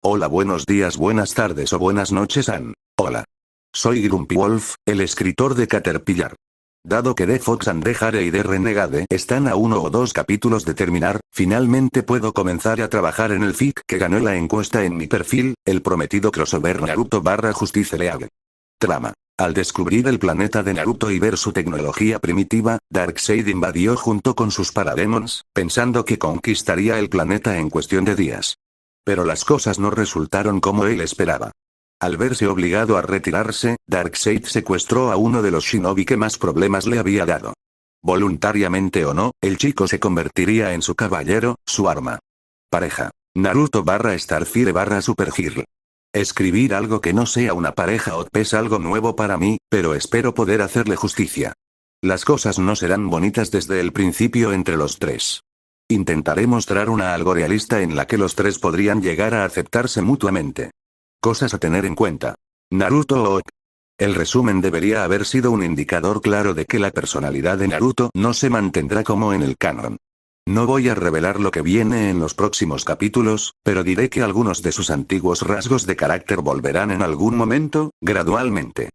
Hola, buenos días, buenas tardes o buenas noches, Hola. Soy Grumpy Wolf, el escritor de Caterpillar. Dado que The Fox and the Hare y The Renegade están a 1 o 2 capítulos de terminar, finalmente puedo comenzar a trabajar en el fic que ganó la encuesta en mi perfil, el prometido crossover Naruto/Justice League. Trama. Al descubrir el planeta de Naruto y ver su tecnología primitiva, Darkseid invadió junto con sus Parademons, pensando que conquistaría el planeta en cuestión de días. Pero las cosas no resultaron como él esperaba. Al verse obligado a retirarse, Darkseid secuestró a uno de los shinobi que más problemas le había dado. Voluntariamente o no, el chico se convertiría en su caballero, su arma. Pareja. Naruto/Starfire/Supergirl. Escribir algo que no sea una pareja OP es algo nuevo para mí, pero espero poder hacerle justicia. Las cosas no serán bonitas desde el principio entre los tres. Intentaré mostrar una algo realista en la que los tres podrían llegar a aceptarse mutuamente. Cosas a tener en cuenta. Naruto OP. El resumen debería haber sido un indicador claro de que la personalidad de Naruto no se mantendrá como en el canon. No voy a revelar lo que viene en los próximos capítulos, pero diré que algunos de sus antiguos rasgos de carácter volverán en algún momento, gradualmente.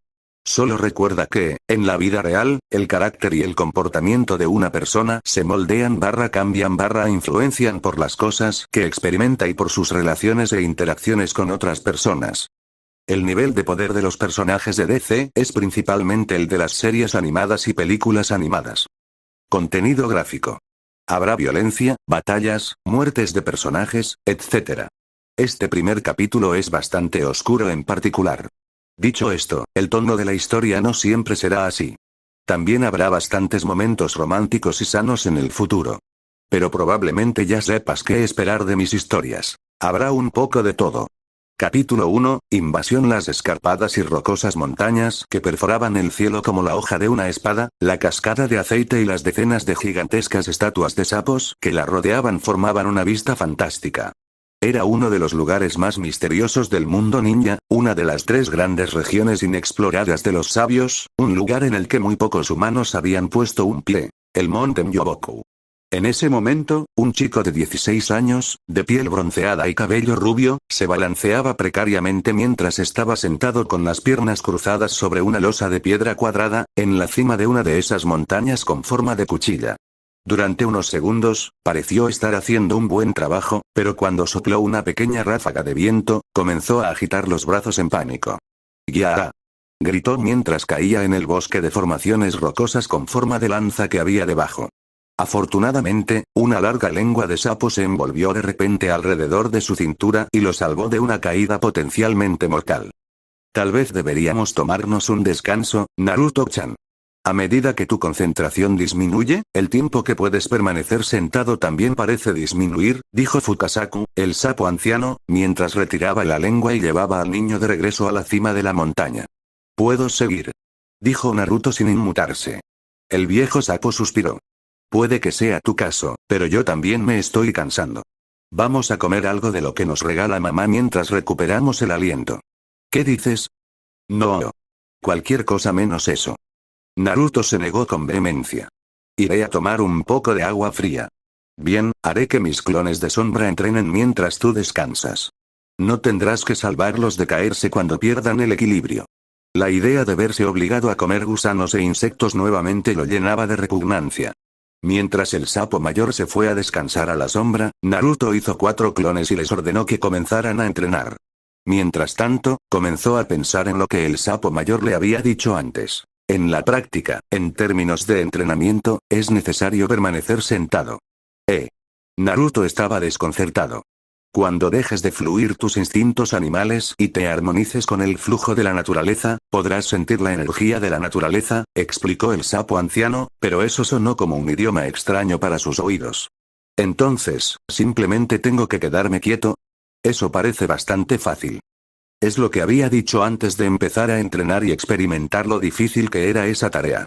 Solo recuerda que, en la vida real, el carácter y el comportamiento de una persona se moldean/cambian/influencian por las cosas que experimenta y por sus relaciones e interacciones con otras personas. El nivel de poder de los personajes de DC es principalmente el de las series animadas y películas animadas. Contenido gráfico. Habrá violencia, batallas, muertes de personajes, etc. Este primer capítulo es bastante oscuro en particular. Dicho esto, el tono de la historia no siempre será así. También habrá bastantes momentos románticos y sanos en el futuro. Pero probablemente ya sepas qué esperar de mis historias. Habrá un poco de todo. Capítulo 1, Invasión. Las escarpadas y rocosas montañas que perforaban el cielo como la hoja de una espada, la cascada de aceite y las decenas de gigantescas estatuas de sapos que la rodeaban formaban una vista fantástica. Era uno de los lugares más misteriosos del mundo ninja, una de las 3 grandes regiones inexploradas de los sabios, un lugar en el que muy pocos humanos habían puesto un pie, el monte Myoboku. En ese momento, un chico de 16 años, de piel bronceada y cabello rubio, se balanceaba precariamente mientras estaba sentado con las piernas cruzadas sobre una losa de piedra cuadrada, en la cima de una de esas montañas con forma de cuchilla. Durante unos segundos, pareció estar haciendo un buen trabajo, pero cuando sopló una pequeña ráfaga de viento, comenzó a agitar los brazos en pánico. ¡Ya! Gritó mientras caía en el bosque de formaciones rocosas con forma de lanza que había debajo. Afortunadamente, una larga lengua de sapo se envolvió de repente alrededor de su cintura y lo salvó de una caída potencialmente mortal. Tal vez deberíamos tomarnos un descanso, Naruto-chan. A medida que tu concentración disminuye, el tiempo que puedes permanecer sentado también parece disminuir, dijo Fukasaku, el sapo anciano, mientras retiraba la lengua y llevaba al niño de regreso a la cima de la montaña. ¿Puedo seguir?, dijo Naruto sin inmutarse. El viejo sapo suspiró. Puede que sea tu caso, pero yo también me estoy cansando. Vamos a comer algo de lo que nos regala mamá mientras recuperamos el aliento. ¿Qué dices? No. Cualquier cosa menos eso. Naruto se negó con vehemencia. Iré a tomar un poco de agua fría. Bien, haré que mis clones de sombra entrenen mientras tú descansas. No tendrás que salvarlos de caerse cuando pierdan el equilibrio. La idea de verse obligado a comer gusanos e insectos nuevamente lo llenaba de repugnancia. Mientras el sapo mayor se fue a descansar a la sombra, Naruto hizo 4 clones y les ordenó que comenzaran a entrenar. Mientras tanto, comenzó a pensar en lo que el sapo mayor le había dicho antes. En la práctica, en términos de entrenamiento, es necesario permanecer sentado. Naruto estaba desconcertado. Cuando dejes de fluir tus instintos animales y te armonices con el flujo de la naturaleza, podrás sentir la energía de la naturaleza, explicó el sapo anciano, pero eso sonó como un idioma extraño para sus oídos. Entonces, ¿simplemente tengo que quedarme quieto? Eso parece bastante fácil. Es lo que había dicho antes de empezar a entrenar y experimentar lo difícil que era esa tarea.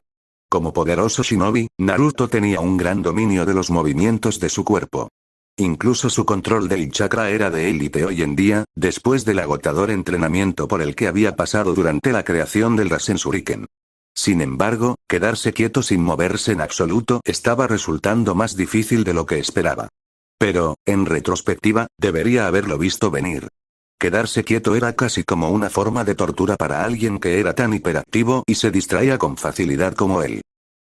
Como poderoso shinobi, Naruto tenía un gran dominio de los movimientos de su cuerpo. Incluso su control del chakra era de élite hoy en día, después del agotador entrenamiento por el que había pasado durante la creación del Rasen Shuriken. Sin embargo, quedarse quieto sin moverse en absoluto estaba resultando más difícil de lo que esperaba. Pero, en retrospectiva, debería haberlo visto venir. Quedarse quieto era casi como una forma de tortura para alguien que era tan hiperactivo y se distraía con facilidad como él.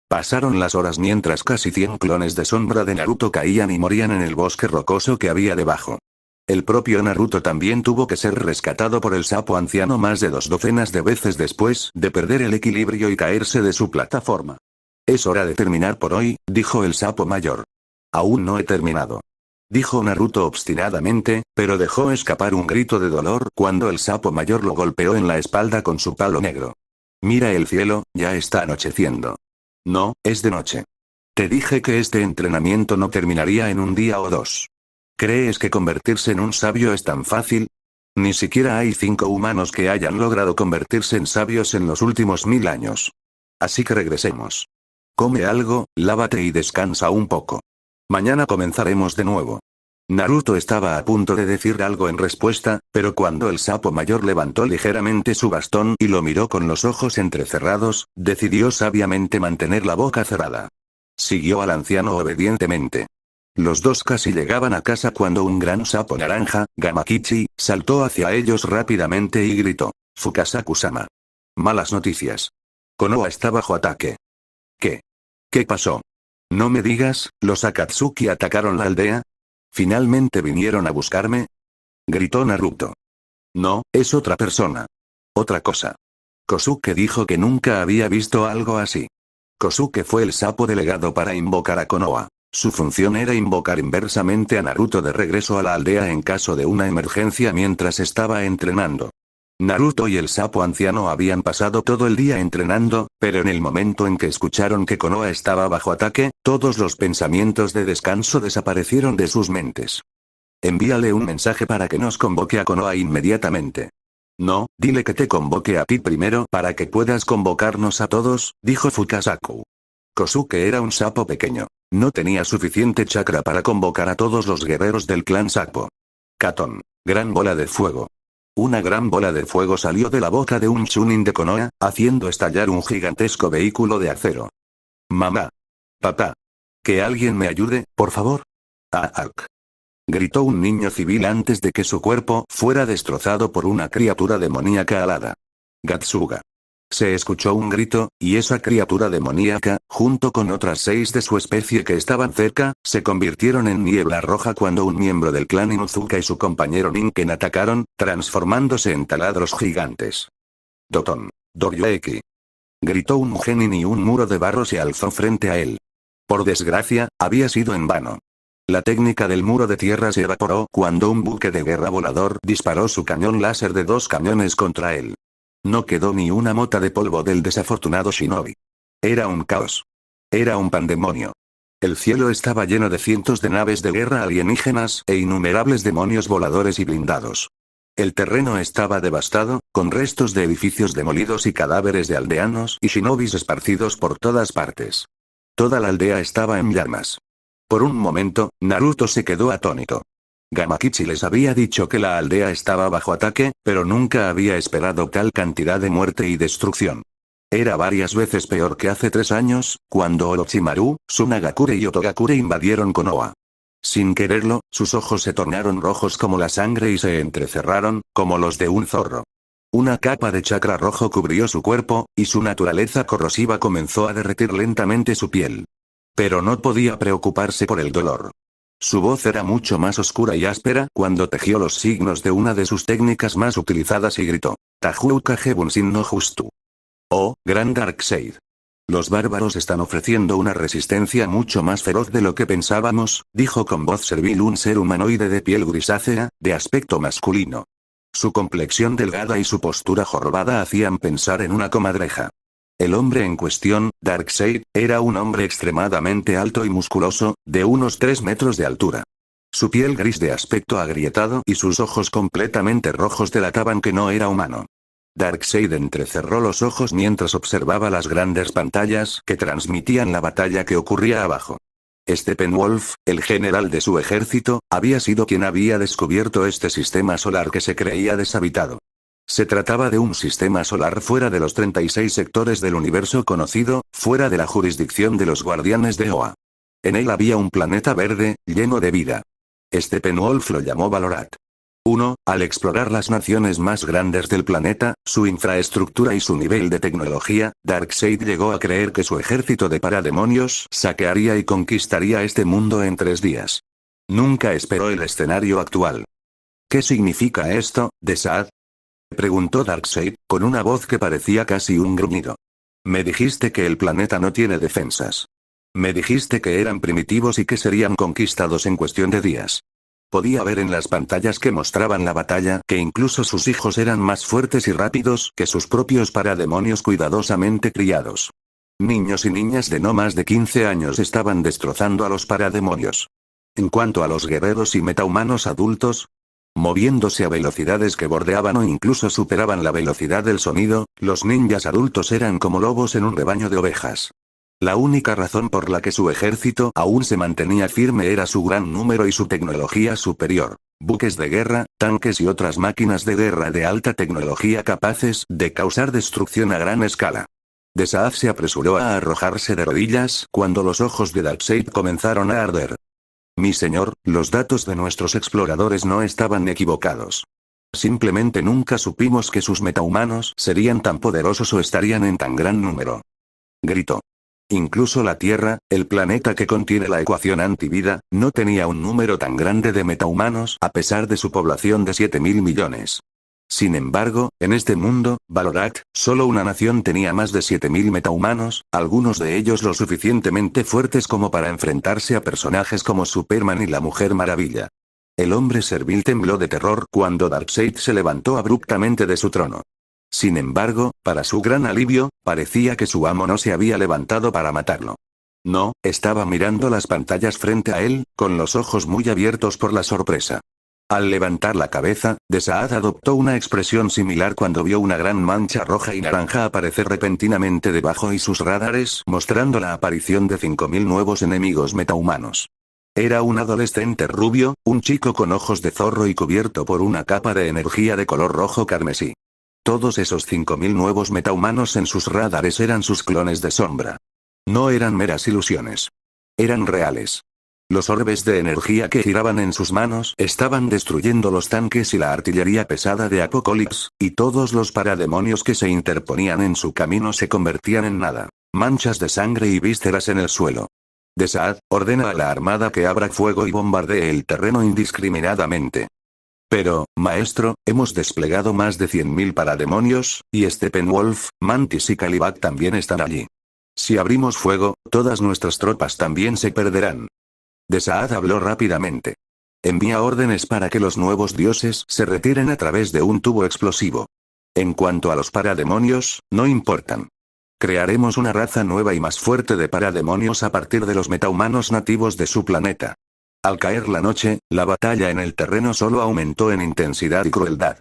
Pasaron las horas mientras casi 100 clones de sombra de Naruto caían y morían en el bosque rocoso que había debajo. El propio Naruto también tuvo que ser rescatado por el sapo anciano más de 2 docenas de veces después de perder el equilibrio y caerse de su plataforma. Es hora de terminar por hoy, dijo el sapo mayor. Aún no he terminado, dijo Naruto obstinadamente, pero dejó escapar un grito de dolor cuando el sapo mayor lo golpeó en la espalda con su palo negro. Mira el cielo, ya está anocheciendo. No, es de noche. Te dije que este entrenamiento no terminaría en un día o 2. ¿Crees que convertirse en un sabio es tan fácil? Ni siquiera hay 5 humanos que hayan logrado convertirse en sabios en los últimos 1000 años. Así que regresemos. Come algo, lávate y descansa un poco. Mañana comenzaremos de nuevo. Naruto estaba a punto de decir algo en respuesta, pero cuando el sapo mayor levantó ligeramente su bastón y lo miró con los ojos entrecerrados, decidió sabiamente mantener la boca cerrada. Siguió al anciano obedientemente. Los dos casi llegaban a casa cuando un gran sapo naranja, Gamakichi, saltó hacia ellos rápidamente y gritó: Fukasaku-sama. Malas noticias. Konoha está bajo ataque. ¿Qué? ¿Qué pasó? No me digas, ¿los Akatsuki atacaron la aldea? ¿Finalmente vinieron a buscarme? Gritó Naruto. No, es otra persona. Otra cosa. Kosuke dijo que nunca había visto algo así. Kosuke fue el sapo delegado para invocar a Konoha. Su función era invocar inversamente a Naruto de regreso a la aldea en caso de una emergencia mientras estaba entrenando. Naruto y el sapo anciano habían pasado todo el día entrenando, pero en el momento en que escucharon que Konoha estaba bajo ataque, todos los pensamientos de descanso desaparecieron de sus mentes. Envíale un mensaje para que nos convoque a Konoha inmediatamente. No, dile que te convoque a ti primero para que puedas convocarnos a todos, dijo Fukasaku. Kosuke era un sapo pequeño. No tenía suficiente chakra para convocar a todos los guerreros del clan Sapo. Katon. Gran bola de fuego. Una gran bola de fuego salió de la boca de un Chunin de Konoha, haciendo estallar un gigantesco vehículo de acero. Mamá. Papá. Que alguien me ayude, por favor. ¡Aak! Gritó un niño civil antes de que su cuerpo fuera destrozado por una criatura demoníaca alada. Gatsuga. Se escuchó un grito, y esa criatura demoníaca, junto con otras 6 de su especie que estaban cerca, se convirtieron en niebla roja cuando un miembro del clan Inuzuka y su compañero Ninken atacaron, transformándose en taladros gigantes. Doton. Doryoeki. Gritó un genin y un muro de barro se alzó frente a él. Por desgracia, había sido en vano. La técnica del muro de tierra se evaporó cuando un buque de guerra volador disparó su cañón láser de 2 cañones contra él. No quedó ni una mota de polvo del desafortunado shinobi. Era un caos. Era un pandemonio. El cielo estaba lleno de cientos de naves de guerra alienígenas e innumerables demonios voladores y blindados. El terreno estaba devastado, con restos de edificios demolidos y cadáveres de aldeanos y shinobis esparcidos por todas partes. Toda la aldea estaba en llamas. Por un momento, Naruto se quedó atónito. Gamakichi les había dicho que la aldea estaba bajo ataque, pero nunca había esperado tal cantidad de muerte y destrucción. Era varias veces peor que hace 3 años, cuando Orochimaru, Tsunagakure y Otogakure invadieron Konoha. Sin quererlo, sus ojos se tornaron rojos como la sangre y se entrecerraron, como los de un zorro. Una capa de chakra rojo cubrió su cuerpo, y su naturaleza corrosiva comenzó a derretir lentamente su piel. Pero no podía preocuparse por el dolor. Su voz era mucho más oscura y áspera cuando tejió los signos de una de sus técnicas más utilizadas y gritó: Tajuuka Hebunsin no Justu. Oh, gran Darkseid. Los bárbaros están ofreciendo una resistencia mucho más feroz de lo que pensábamos, dijo con voz servil un ser humanoide de piel grisácea, de aspecto masculino. Su complexión delgada y su postura jorobada hacían pensar en una comadreja. El hombre en cuestión, Darkseid, era un hombre extremadamente alto y musculoso, de unos 3 metros de altura. Su piel gris de aspecto agrietado y sus ojos completamente rojos delataban que no era humano. Darkseid entrecerró los ojos mientras observaba las grandes pantallas que transmitían la batalla que ocurría abajo. Steppenwolf, el general de su ejército, había sido quien había descubierto este sistema solar que se creía deshabitado. Se trataba de un sistema solar fuera de los 36 sectores del universo conocido, fuera de la jurisdicción de los guardianes de Oa. En él había un planeta verde, lleno de vida. Steppenwolf lo llamó Valorat. 1. Al explorar las naciones más grandes del planeta, su infraestructura y su nivel de tecnología, Darkseid llegó a creer que su ejército de parademonios saquearía y conquistaría este mundo en 3 días. Nunca esperó el escenario actual. ¿Qué significa esto, Desaad? Preguntó Darkseid, con una voz que parecía casi un gruñido. Me dijiste que el planeta no tiene defensas. Me dijiste que eran primitivos y que serían conquistados en cuestión de días. Podía ver en las pantallas que mostraban la batalla que incluso sus hijos eran más fuertes y rápidos que sus propios parademonios cuidadosamente criados. Niños y niñas de no más de 15 años estaban destrozando a los parademonios. En cuanto a los guerreros y metahumanos adultos, moviéndose a velocidades que bordeaban o incluso superaban la velocidad del sonido, los ninjas adultos eran como lobos en un rebaño de ovejas. La única razón por la que su ejército aún se mantenía firme era su gran número y su tecnología superior. Buques de guerra, tanques y otras máquinas de guerra de alta tecnología capaces de causar destrucción a gran escala. Desaad se apresuró a arrojarse de rodillas cuando los ojos de Darkseid comenzaron a arder. Mi señor, los datos de nuestros exploradores no estaban equivocados. Simplemente nunca supimos que sus metahumanos serían tan poderosos o estarían en tan gran número. Gritó. Incluso la Tierra, el planeta que contiene la ecuación antivida, no tenía un número tan grande de metahumanos a pesar de su población de 7.000 millones. Sin embargo, en este mundo, Valorak, solo una nación tenía más de 7.000 metahumanos, algunos de ellos lo suficientemente fuertes como para enfrentarse a personajes como Superman y la Mujer Maravilla. El hombre servil tembló de terror cuando Darkseid se levantó abruptamente de su trono. Sin embargo, para su gran alivio, parecía que su amo no se había levantado para matarlo. No, estaba mirando las pantallas frente a él, con los ojos muy abiertos por la sorpresa. Al levantar la cabeza, Desaad adoptó una expresión similar cuando vio una gran mancha roja y naranja aparecer repentinamente debajo y sus radares mostrando la aparición de 5.000 nuevos enemigos metahumanos. Era un adolescente rubio, un chico con ojos de zorro y cubierto por una capa de energía de color rojo carmesí. Todos esos 5.000 nuevos metahumanos en sus radares eran sus clones de sombra. No eran meras ilusiones. Eran reales. Los orbes de energía que giraban en sus manos estaban destruyendo los tanques y la artillería pesada de Apocalipsis, y todos los parademonios que se interponían en su camino se convertían en nada. Manchas de sangre y vísceras en el suelo. Desaad, ordena a la armada que abra fuego y bombardee el terreno indiscriminadamente. Pero, maestro, hemos desplegado más de 100.000 parademonios, y Steppenwolf, Mantis y Caliban también están allí. Si abrimos fuego, todas nuestras tropas también se perderán. Desaad habló rápidamente. Envía órdenes para que los nuevos dioses se retiren a través de un tubo explosivo. En cuanto a los parademonios, no importan. Crearemos una raza nueva y más fuerte de parademonios a partir de los metahumanos nativos de su planeta. Al caer la noche, la batalla en el terreno solo aumentó en intensidad y crueldad.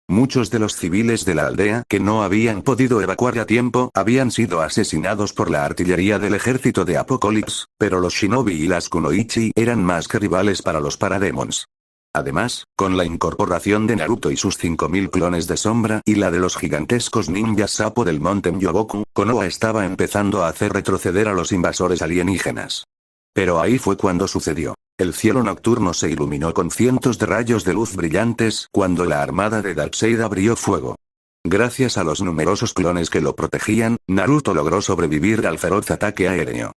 Muchos de los civiles de la aldea que no habían podido evacuar a tiempo habían sido asesinados por la artillería del ejército de Apocalipsis, pero los shinobi y las kunoichi eran más que rivales para los parademons. Además, con la incorporación de Naruto y sus 5.000 clones de sombra y la de los gigantescos ninjas sapo del monte Myoboku, Konoha estaba empezando a hacer retroceder a los invasores alienígenas. Pero ahí fue cuando sucedió. El cielo nocturno se iluminó con cientos de rayos de luz brillantes cuando la armada de Darkseid abrió fuego. Gracias a los numerosos clones que lo protegían, Naruto logró sobrevivir al feroz ataque aéreo.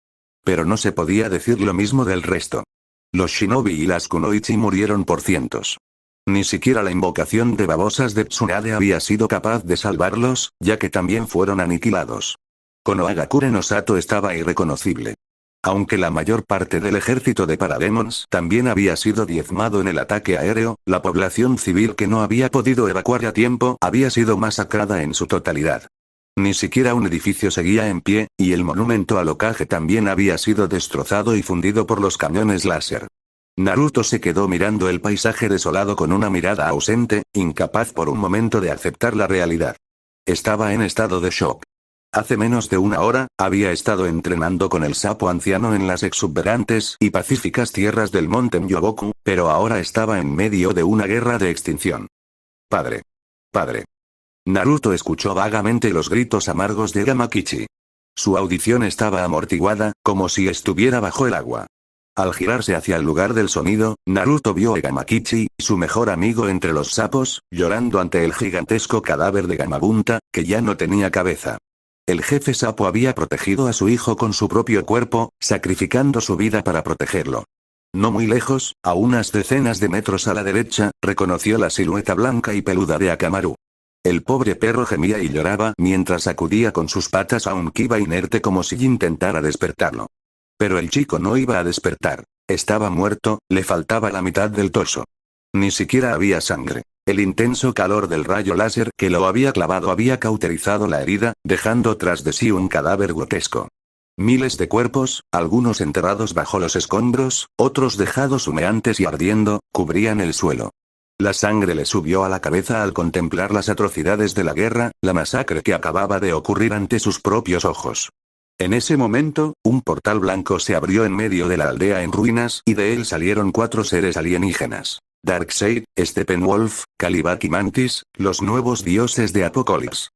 Pero no se podía decir lo mismo del resto. Los shinobi y las kunoichi murieron por cientos. Ni siquiera la invocación de babosas de Tsunade había sido capaz de salvarlos, ya que también fueron aniquilados. Konohagakure no Sato estaba irreconocible. Aunque la mayor parte del ejército de Parademons también había sido diezmado en el ataque aéreo, la población civil que no había podido evacuar a tiempo había sido masacrada en su totalidad. Ni siquiera un edificio seguía en pie, y el monumento al Hokage también había sido destrozado y fundido por los cañones láser. Naruto se quedó mirando el paisaje desolado con una mirada ausente, incapaz por un momento de aceptar la realidad. Estaba en estado de shock. Hace menos de una hora, había estado entrenando con el sapo anciano en las exuberantes y pacíficas tierras del monte Myoboku, pero ahora estaba en medio de una guerra de extinción. Padre. Padre. Naruto escuchó vagamente los gritos amargos de Gamakichi. Su audición estaba amortiguada, como si estuviera bajo el agua. Al girarse hacia el lugar del sonido, Naruto vio a Gamakichi, su mejor amigo entre los sapos, llorando ante el gigantesco cadáver de Gamabunta, que ya no tenía cabeza. El jefe sapo había protegido a su hijo con su propio cuerpo, sacrificando su vida para protegerlo. No muy lejos, a unas decenas de metros a la derecha, reconoció la silueta blanca y peluda de Akamaru. El pobre perro gemía y lloraba mientras sacudía con sus patas a un Kiba inerte como si intentara despertarlo. Pero el chico no iba a despertar. Estaba muerto, le faltaba la mitad del torso. Ni siquiera había sangre. El intenso calor del rayo láser que lo había clavado había cauterizado la herida, dejando tras de sí un cadáver grotesco. Miles de cuerpos, algunos enterrados bajo los escombros, otros dejados humeantes y ardiendo, cubrían el suelo. La sangre le subió a la cabeza al contemplar las atrocidades de la guerra, la masacre que acababa de ocurrir ante sus propios ojos. En ese momento, un portal blanco se abrió en medio de la aldea en ruinas y de él salieron 4 seres alienígenas. Darkseid, Steppenwolf, Kalibak y Mantis, los nuevos dioses de Apocalipsis.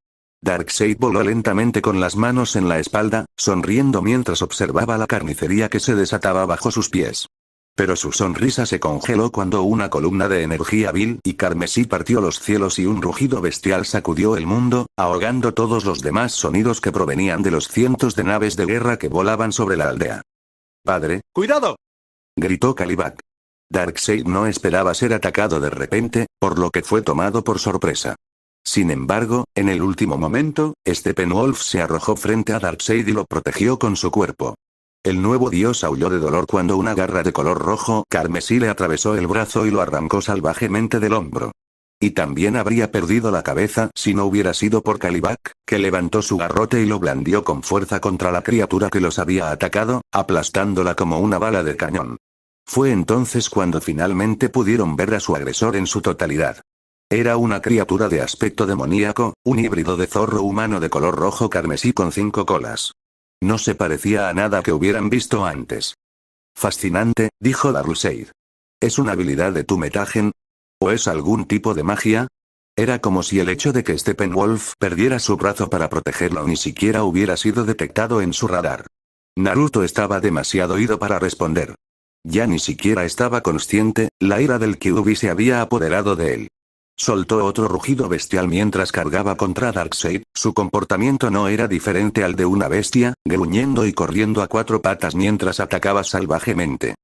Darkseid voló lentamente con las manos en la espalda, sonriendo mientras observaba la carnicería que se desataba bajo sus pies. Pero su sonrisa se congeló cuando una columna de energía vil y carmesí partió los cielos y un rugido bestial sacudió el mundo, ahogando todos los demás sonidos que provenían de los cientos de naves de guerra que volaban sobre la aldea. «¡Padre! ¡Cuidado!», gritó Kalibak. Darkseid no esperaba ser atacado de repente, por lo que fue tomado por sorpresa. Sin embargo, en el último momento, Steppenwolf se arrojó frente a Darkseid y lo protegió con su cuerpo. El nuevo dios aulló de dolor cuando una garra de color rojo carmesí le atravesó el brazo y lo arrancó salvajemente del hombro. Y también habría perdido la cabeza si no hubiera sido por Kalibak, que levantó su garrote y lo blandió con fuerza contra la criatura que los había atacado, aplastándola como una bala de cañón. Fue entonces cuando finalmente pudieron ver a su agresor en su totalidad. Era una criatura de aspecto demoníaco, un híbrido de zorro humano de color rojo carmesí con 5 colas. No se parecía a nada que hubieran visto antes. «Fascinante», dijo Darkseid. «¿Es una habilidad de tu Metagen? ¿O es algún tipo de magia?» Era como si el hecho de que Steppenwolf perdiera su brazo para protegerlo ni siquiera hubiera sido detectado en su radar. Naruto estaba demasiado ido para responder. Ya ni siquiera estaba consciente, la ira del Kyuubi se había apoderado de él. Soltó otro rugido bestial mientras cargaba contra Darkseid, su comportamiento no era diferente al de una bestia, gruñendo y corriendo a 4 patas mientras atacaba salvajemente.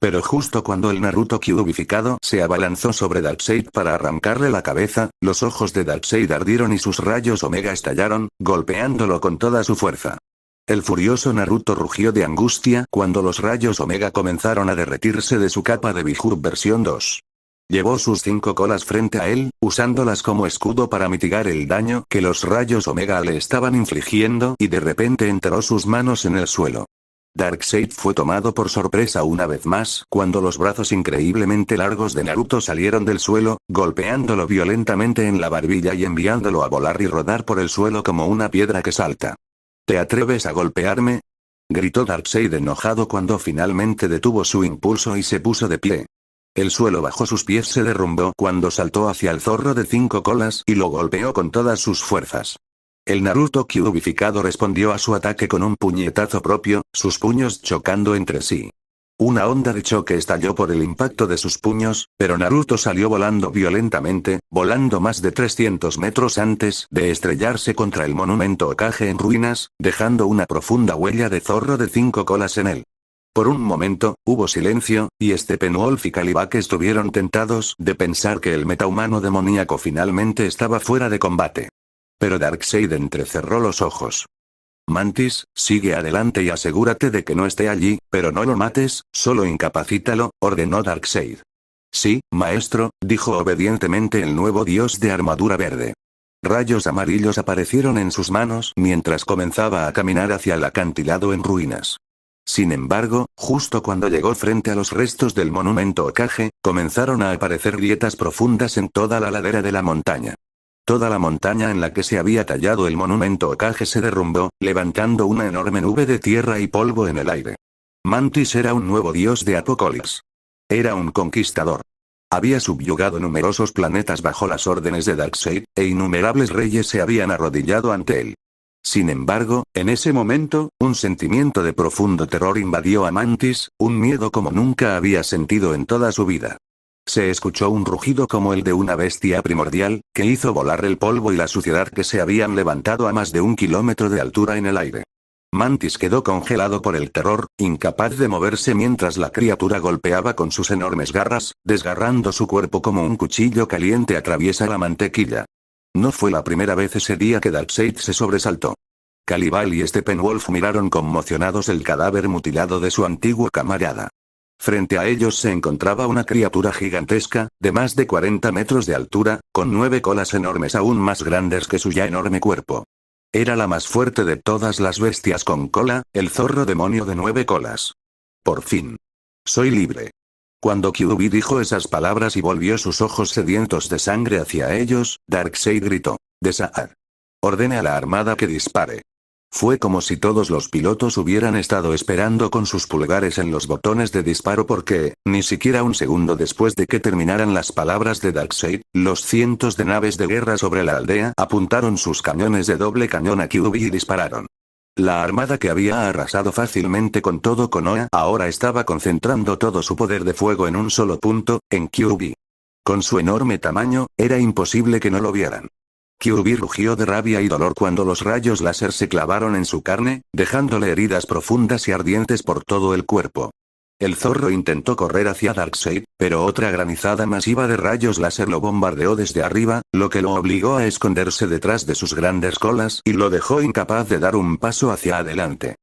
Pero justo cuando el Naruto Kyuubificado se abalanzó sobre Darkseid para arrancarle la cabeza, los ojos de Darkseid ardieron y sus rayos Omega estallaron, golpeándolo con toda su fuerza. El furioso Naruto rugió de angustia cuando los rayos Omega comenzaron a derretirse de su capa de Bihur versión 2. Llevó sus 5 colas frente a él, usándolas como escudo para mitigar el daño que los rayos Omega le estaban infligiendo y de repente enterró sus manos en el suelo. Darkseid fue tomado por sorpresa una vez más cuando los brazos increíblemente largos de Naruto salieron del suelo, golpeándolo violentamente en la barbilla y enviándolo a volar y rodar por el suelo como una piedra que salta. «¿Te atreves a golpearme?», gritó Darkseid enojado cuando finalmente detuvo su impulso y se puso de pie. El suelo bajo sus pies se derrumbó cuando saltó hacia el zorro de 5 colas y lo golpeó con todas sus fuerzas. El Naruto Kyuubificado respondió a su ataque con un puñetazo propio, sus puños chocando entre sí. Una onda de choque estalló por el impacto de sus puños, pero Naruto salió volando violentamente, volando más de 300 metros antes de estrellarse contra el monumento Hokage en ruinas, dejando una profunda huella de zorro de 5 colas en él. Por un momento, hubo silencio, y Steppenwolf y Kalibak estuvieron tentados de pensar que el metahumano demoníaco finalmente estaba fuera de combate. Pero Darkseid entrecerró los ojos. «Mantis, sigue adelante y asegúrate de que no esté allí, pero no lo mates, solo incapacítalo», ordenó Darkseid. «Sí, maestro», dijo obedientemente el nuevo dios de armadura verde. Rayos amarillos aparecieron en sus manos mientras comenzaba a caminar hacia el acantilado en ruinas. Sin embargo, justo cuando llegó frente a los restos del monumento Hokage, comenzaron a aparecer grietas profundas en toda la ladera de la montaña. Toda la montaña en la que se había tallado el monumento Hokage se derrumbó, levantando una enorme nube de tierra y polvo en el aire. Mantis era un nuevo dios de Apocalipsis. Era un conquistador. Había subyugado numerosos planetas bajo las órdenes de Darkseid, e innumerables reyes se habían arrodillado ante él. Sin embargo, en ese momento, un sentimiento de profundo terror invadió a Mantis, un miedo como nunca había sentido en toda su vida. Se escuchó un rugido como el de una bestia primordial, que hizo volar el polvo y la suciedad que se habían levantado a más de 1 kilómetro de altura en el aire. Mantis quedó congelado por el terror, incapaz de moverse mientras la criatura golpeaba con sus enormes garras, desgarrando su cuerpo como un cuchillo caliente atraviesa la mantequilla. No fue la primera vez ese día que Darkseid se sobresaltó. Caliban y Steppenwolf miraron conmocionados el cadáver mutilado de su antiguo camarada. Frente a ellos se encontraba una criatura gigantesca, de más de 40 metros de altura, con 9 colas enormes aún más grandes que su ya enorme cuerpo. Era la más fuerte de todas las bestias con cola, el zorro demonio de 9 colas. Por fin. Soy libre. Cuando QB dijo esas palabras y volvió sus ojos sedientos de sangre hacia ellos, Darkseid gritó: «Desaad. Ordene a la armada que dispare». Fue como si todos los pilotos hubieran estado esperando con sus pulgares en los botones de disparo porque, ni siquiera un segundo después de que terminaran las palabras de Darkseid, los cientos de naves de guerra sobre la aldea apuntaron sus cañones de doble cañón a QB y dispararon. La armada que había arrasado fácilmente con todo Konoha ahora estaba concentrando todo su poder de fuego en un solo punto, en QB. Con su enorme tamaño, era imposible que no lo vieran. QB rugió de rabia y dolor cuando los rayos láser se clavaron en su carne, dejándole heridas profundas y ardientes por todo el cuerpo. El zorro intentó correr hacia Darkseid, pero otra granizada masiva de rayos láser lo bombardeó desde arriba, lo que lo obligó a esconderse detrás de sus grandes colas y lo dejó incapaz de dar un paso hacia adelante.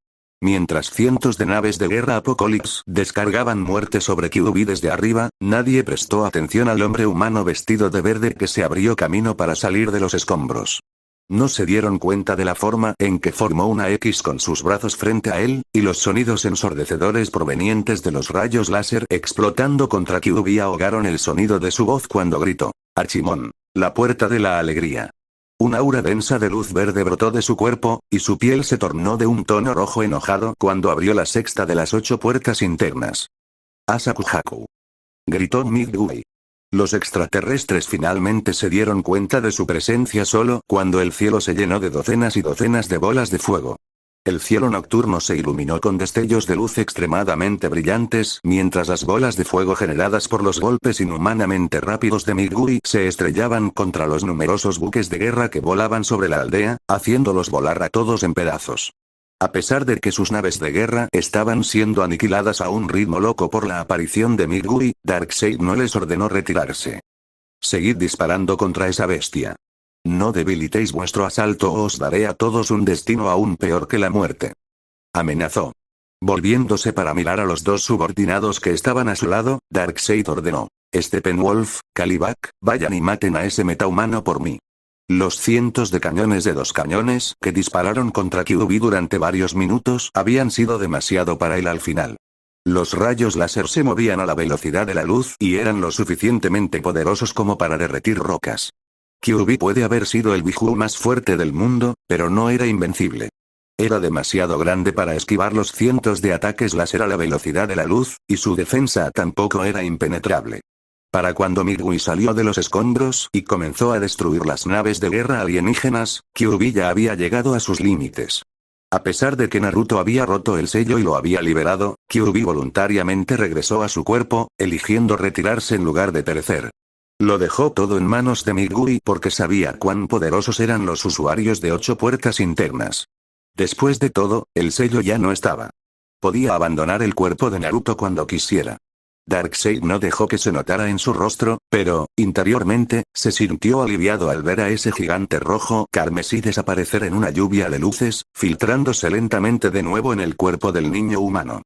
Mientras cientos de naves de guerra Apocalypse descargaban muerte sobre QB desde arriba, nadie prestó atención al hombre humano vestido de verde que se abrió camino para salir de los escombros. No se dieron cuenta de la forma en que formó una X con sus brazos frente a él, y los sonidos ensordecedores provenientes de los rayos láser explotando contra QB ahogaron el sonido de su voz cuando gritó: «Archimón, la puerta de la alegría». Un aura densa de luz verde brotó de su cuerpo, y su piel se tornó de un tono rojo enojado cuando abrió la sexta de las 8 puertas internas. «Asakuhaku», gritó Midway. Los extraterrestres finalmente se dieron cuenta de su presencia solo cuando el cielo se llenó de docenas y docenas de bolas de fuego. El cielo nocturno se iluminó con destellos de luz extremadamente brillantes mientras las bolas de fuego generadas por los golpes inhumanamente rápidos de Midway se estrellaban contra los numerosos buques de guerra que volaban sobre la aldea, haciéndolos volar a todos en pedazos. A pesar de que sus naves de guerra estaban siendo aniquiladas a un ritmo loco por la aparición de Midway, Darkseid no les ordenó retirarse. «Seguid disparando contra esa bestia. No debilitéis vuestro asalto o os daré a todos un destino aún peor que la muerte», amenazó. Volviéndose para mirar a los dos subordinados que estaban a su lado, Darkseid ordenó: «Steppenwolf, Caliban, vayan y maten a ese metahumano por mí». Los cientos de cañones de 2 cañones que dispararon contra QB durante varios minutos habían sido demasiado para él al final. Los rayos láser se movían a la velocidad de la luz y eran lo suficientemente poderosos como para derretir rocas. QB puede haber sido el Biju más fuerte del mundo, pero no era invencible. Era demasiado grande para esquivar los cientos de ataques láser a la velocidad de la luz, y su defensa tampoco era impenetrable. Para cuando Midway salió de los escombros y comenzó a destruir las naves de guerra alienígenas, QB ya había llegado a sus límites. A pesar de que Naruto había roto el sello y lo había liberado, QB voluntariamente regresó a su cuerpo, eligiendo retirarse en lugar de perecer. Lo dejó todo en manos de Midway porque sabía cuán poderosos eran los usuarios de 8 puertas internas. Después de todo, el sello ya no estaba. Podía abandonar el cuerpo de Naruto cuando quisiera. Darkseid no dejó que se notara en su rostro, pero, interiormente, se sintió aliviado al ver a ese gigante rojo carmesí desaparecer en una lluvia de luces, filtrándose lentamente de nuevo en el cuerpo del niño humano.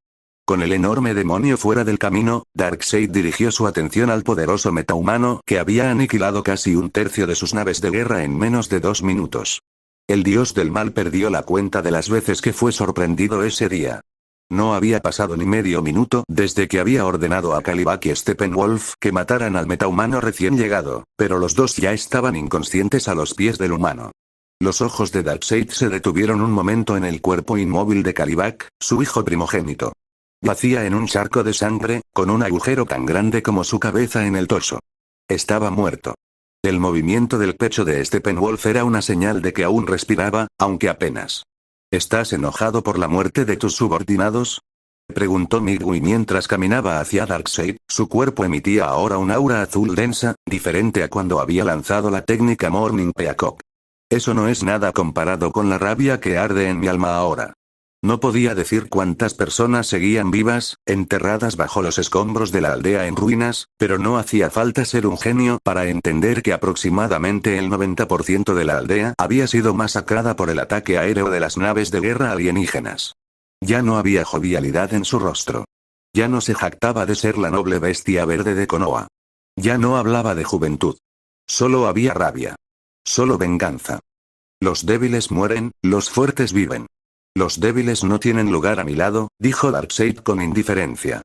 Con el enorme demonio fuera del camino, Darkseid dirigió su atención al poderoso metahumano que había aniquilado casi un tercio de sus naves de guerra en menos de 2 minutos. El dios del mal perdió la cuenta de las veces que fue sorprendido ese día. No había pasado ni medio minuto desde que había ordenado a Caliban y Steppenwolf que mataran al metahumano recién llegado, pero los dos ya estaban inconscientes a los pies del humano. Los ojos de Darkseid se detuvieron un momento en el cuerpo inmóvil de Caliban, su hijo primogénito. Yacía en un charco de sangre, con un agujero tan grande como su cabeza en el torso. Estaba muerto. El movimiento del pecho de Steppenwolf era una señal de que aún respiraba, aunque apenas. ¿Estás enojado por la muerte de tus subordinados? Preguntó Midway mientras caminaba hacia Darkseid. Su cuerpo emitía ahora un aura azul densa, diferente a cuando había lanzado la técnica Morning Peacock. Eso no es nada comparado con la rabia que arde en mi alma ahora. No podía decir cuántas personas seguían vivas, enterradas bajo los escombros de la aldea en ruinas, pero no hacía falta ser un genio para entender que aproximadamente el 90% de la aldea había sido masacrada por el ataque aéreo de las naves de guerra alienígenas. Ya no había jovialidad en su rostro. Ya no se jactaba de ser la noble bestia verde de Konoha. Ya no hablaba de juventud. Solo había rabia. Solo venganza. Los débiles mueren, los fuertes viven. Los débiles no tienen lugar a mi lado, dijo Darkseid con indiferencia.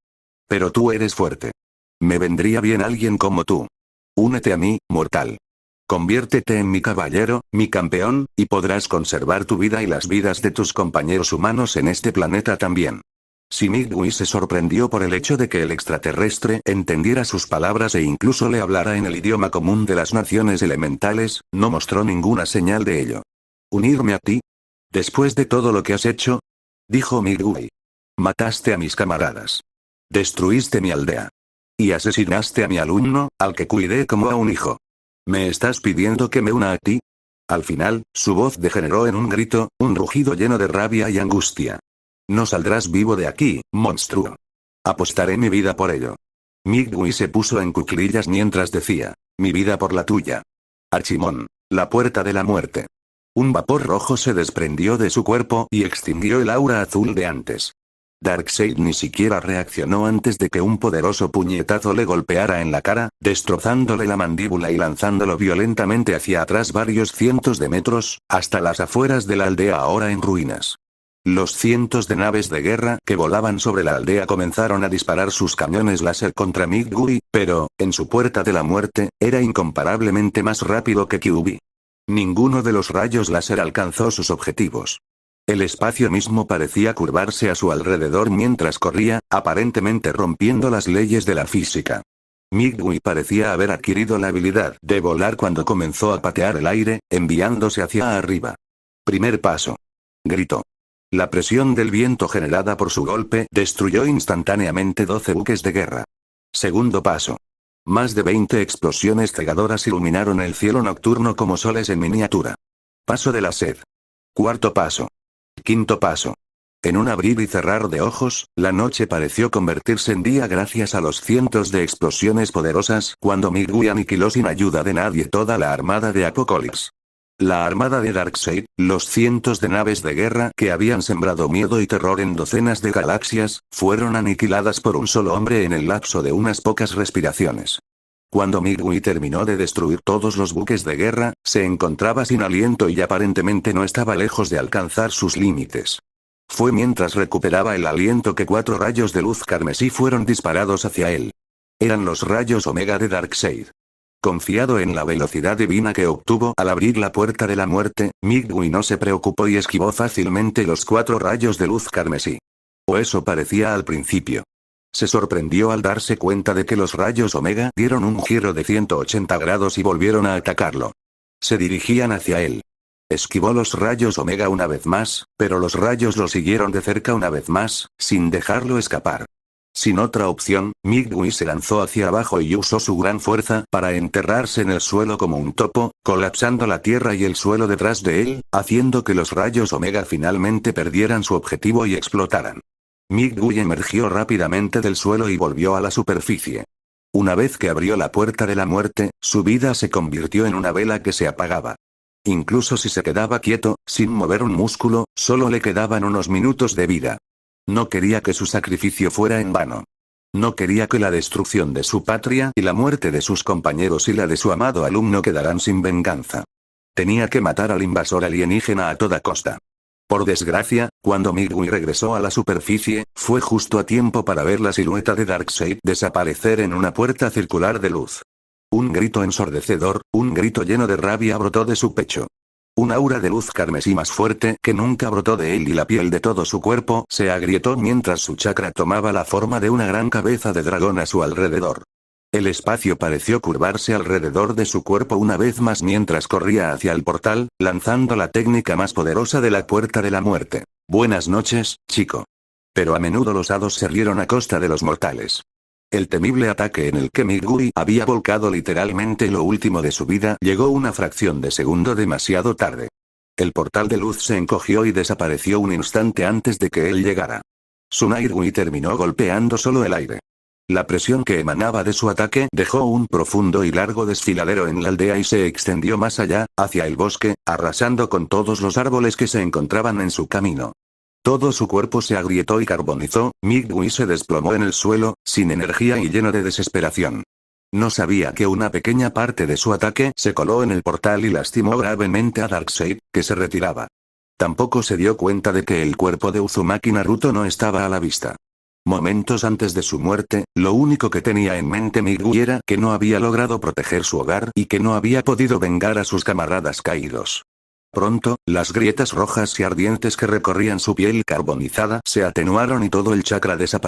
Pero tú eres fuerte. Me vendría bien alguien como tú. Únete a mí, mortal. Conviértete en mi caballero, mi campeón, y podrás conservar tu vida y las vidas de tus compañeros humanos en este planeta también. Si Midway se sorprendió por el hecho de que el extraterrestre entendiera sus palabras e incluso le hablara en el idioma común de las naciones elementales, no mostró ninguna señal de ello. ¿Unirme a ti? Después de todo lo que has hecho, dijo Midway. Mataste a mis camaradas. Destruiste mi aldea. Y asesinaste a mi alumno, al que cuidé como a un hijo. ¿Me estás pidiendo que me una a ti? Al final, su voz degeneró en un grito, un rugido lleno de rabia y angustia. No saldrás vivo de aquí, monstruo. Apostaré mi vida por ello. Midway se puso en cuclillas mientras decía, mi vida por la tuya. Archimón, la puerta de la muerte. Un vapor rojo se desprendió de su cuerpo y extinguió el aura azul de antes. Darkseid ni siquiera reaccionó antes de que un poderoso puñetazo le golpeara en la cara, destrozándole la mandíbula y lanzándolo violentamente hacia atrás varios cientos de metros, hasta las afueras de la aldea ahora en ruinas. Los cientos de naves de guerra que volaban sobre la aldea comenzaron a disparar sus cañones láser contra Midway, pero, en su puerta de la muerte, era incomparablemente más rápido que Kyuubi. Ninguno de los rayos láser alcanzó sus objetivos. El espacio mismo parecía curvarse a su alrededor mientras corría, aparentemente rompiendo las leyes de la física. Midway parecía haber adquirido la habilidad de volar cuando comenzó a patear el aire, enviándose hacia arriba. Primer paso. Gritó. La presión del viento generada por su golpe destruyó instantáneamente 12 buques de guerra. Segundo paso. Más de 20 explosiones cegadoras iluminaron el cielo nocturno como soles en miniatura. Paso de la sed. Cuarto paso. Quinto paso. En un abrir y cerrar de ojos, la noche pareció convertirse en día gracias a los cientos de explosiones poderosas cuando Midway aniquiló sin ayuda de nadie toda la armada de Apocalypse. La armada de Darkseid, los cientos de naves de guerra que habían sembrado miedo y terror en docenas de galaxias, fueron aniquiladas por un solo hombre en el lapso de unas pocas respiraciones. Cuando Midway terminó de destruir todos los buques de guerra, se encontraba sin aliento y aparentemente no estaba lejos de alcanzar sus límites. Fue mientras recuperaba el aliento que 4 rayos de luz carmesí fueron disparados hacia él. Eran los rayos Omega de Darkseid. Confiado en la velocidad divina que obtuvo al abrir la puerta de la muerte, Midway no se preocupó y esquivó fácilmente los 4 rayos de luz carmesí. O eso parecía al principio. Se sorprendió al darse cuenta de que los rayos Omega dieron un giro de 180 grados y volvieron a atacarlo. Se dirigían hacia él. Esquivó los rayos Omega una vez más, pero los rayos lo siguieron de cerca una vez más, sin dejarlo escapar. Sin otra opción, Midway se lanzó hacia abajo y usó su gran fuerza para enterrarse en el suelo como un topo, colapsando la tierra y el suelo detrás de él, haciendo que los rayos Omega finalmente perdieran su objetivo y explotaran. Midway emergió rápidamente del suelo y volvió a la superficie. Una vez que abrió la puerta de la muerte, su vida se convirtió en una vela que se apagaba. Incluso si se quedaba quieto, sin mover un músculo, solo le quedaban unos minutos de vida. No quería que su sacrificio fuera en vano. No quería que la destrucción de su patria y la muerte de sus compañeros y la de su amado alumno quedaran sin venganza. Tenía que matar al invasor alienígena a toda costa. Por desgracia, cuando Midway regresó a la superficie, fue justo a tiempo para ver la silueta de Darkseid desaparecer en una puerta circular de luz. Un grito ensordecedor, un grito lleno de rabia brotó de su pecho. Un aura de luz carmesí más fuerte que nunca brotó de él y la piel de todo su cuerpo se agrietó mientras su chakra tomaba la forma de una gran cabeza de dragón a su alrededor. El espacio pareció curvarse alrededor de su cuerpo una vez más mientras corría hacia el portal, lanzando la técnica más poderosa de la Puerta de la Muerte. Buenas noches, chico. Pero a menudo los hados se rieron a costa de los mortales. El temible ataque en el que Migui había volcado literalmente lo último de su vida llegó una fracción de segundo demasiado tarde. El portal de luz se encogió y desapareció un instante antes de que él llegara. Tsunairui terminó golpeando solo el aire. La presión que emanaba de su ataque dejó un profundo y largo desfiladero en la aldea y se extendió más allá, hacia el bosque, arrasando con todos los árboles que se encontraban en su camino. Todo su cuerpo se agrietó y carbonizó, Migui se desplomó en el suelo, sin energía y lleno de desesperación. No sabía que una pequeña parte de su ataque se coló en el portal y lastimó gravemente a Darkseid, que se retiraba. Tampoco se dio cuenta de que el cuerpo de Uzumaki Naruto no estaba a la vista. Momentos antes de su muerte, lo único que tenía en mente Migui era que no había logrado proteger su hogar y que no había podido vengar a sus camaradas caídos. Pronto, las grietas rojas y ardientes que recorrían su piel carbonizada se atenuaron y todo el chakra desapareció.